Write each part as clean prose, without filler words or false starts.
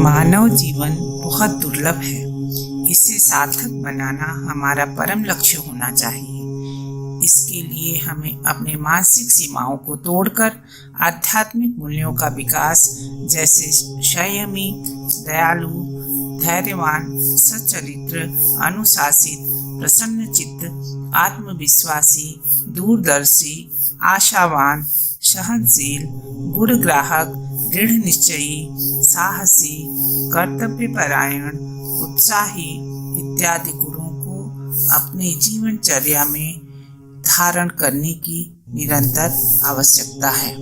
मानव जीवन बहुत दुर्लभ है। इसे सार्थक बनाना हमारा परम लक्ष्य होना चाहिए। इसके लिए हमें अपने मानसिक सीमाओं को तोड़कर आध्यात्मिक मूल्यों का विकास, जैसे संयमी, दयालु, धैर्यवान, सच्चरित्र, अनुशासित, प्रसन्नचित्त, आत्मविश्वासी, दूरदर्शी, आशावान, सहनशील, गुणग्राहक, दृढ़ निश्चयी, साहसी, कर्तव्यपरायण, उत्साही इत्यादि गुणों को अपने जीवनचर्या में धारण करने की निरंतर आवश्यकता है।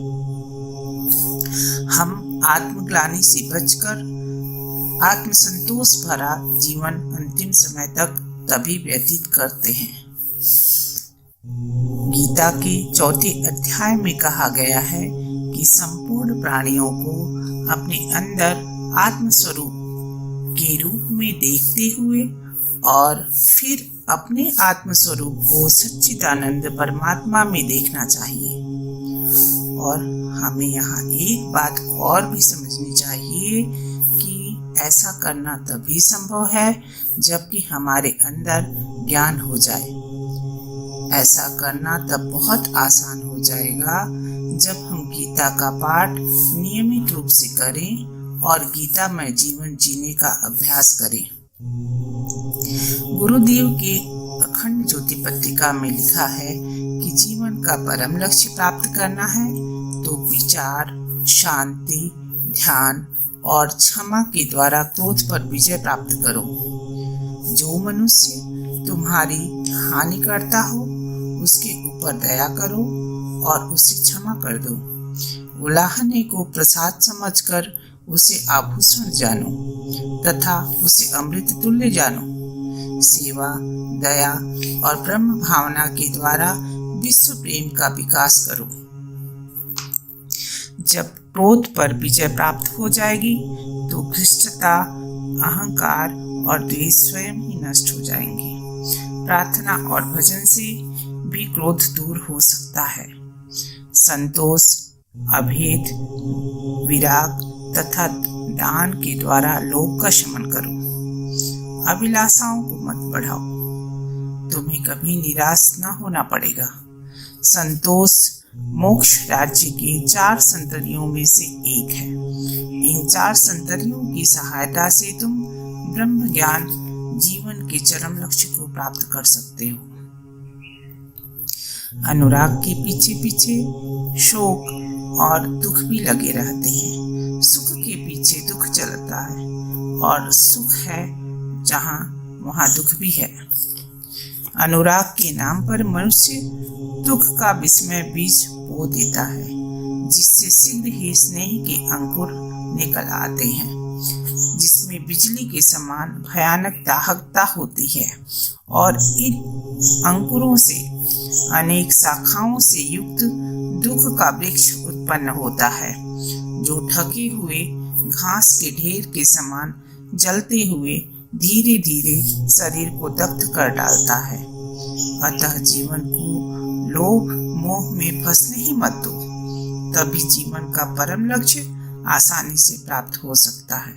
हम आत्मग्लानि से बचकर आत्मसंतोष भरा जीवन अंतिम समय तक तभी व्यतीत करते हैं। गीता के 4 अध्याय में कहा गया है कि संपूर्ण प्राणियों को अपने अंदर आत्मस्वरूप के रूप में देखते हुए और फिर अपने आत्मस्वरूप को सच्चिदानंद परमात्मा में देखना चाहिए। और हमें यहाँ एक बात और भी समझनी चाहिए कि ऐसा करना तभी संभव है जबकि हमारे अंदर ज्ञान हो जाए। ऐसा करना तब बहुत आसान हो जाएगा जब हम गीता का पाठ नियमित रूप से करें और गीतामय जीवन जीने का अभ्यास करें। गुरुदेव के अखंड ज्योति पत्रिका में लिखा है कि जीवन का परम लक्ष्य प्राप्त करना है तो विचार, शांति, ध्यान और क्षमा के द्वारा क्रोध पर विजय प्राप्त करो। जो मनुष्य तुम्हारी हानि करता हो उसके ऊपर दया करो और उसे क्षमा कर दो। उलाहने को प्रसाद समझकर उसे आभूषण जानो तथा उसे अमृत तुल्य जानो। सेवा, दया और ब्रह्म भावना के द्वारा विश्व प्रेम का विकास करो। जब क्रोध पर विजय प्राप्त हो जाएगी तो भ्रष्टता, अहंकार और द्वेष स्वयं ही नष्ट हो जाएंगे। प्रार्थना और भजन से भी क्रोध दूर हो सकता है। संतोष, अभेद, विराग तथा दान के द्वारा लोभ का शमन करो। अभिलाषाओं को मत बढ़ाओ, तुम्हें कभी निराश न होना पड़ेगा। संतोष मोक्ष राज्य के 4 संततियों में से एक है। इन 4 संततियों की सहायता से तुम ब्रह्म ज्ञान जीवन के चरम लक्ष्य को प्राप्त कर सकते हो। अनुराग के पीछे पीछे शोक और दुख भी लगे रहते हैं। सुख के पीछे दुख चलता है और सुख है जहाँ वहाँ दुख भी है। अनुराग के नाम पर मनुष्य दुख का विस्मय बीज बो देता है, जिससे शीघ्र ही स्नेह के अंकुर निकल आते हैं, जिसमें बिजली के समान भयानक दाहकता होती है और इन अंकुरों से अनेक शाखाओं से युक्त दुख का वृक्ष उत्पन्न होता है, जो ढके हुए घास के ढेर के समान जलते हुए धीरे धीरे शरीर को दग्ध कर डालता है। अतः जीवन को लोभ मोह में फंसने ही मत दो, तभी जीवन का परम लक्ष्य आसानी से प्राप्त हो सकता है।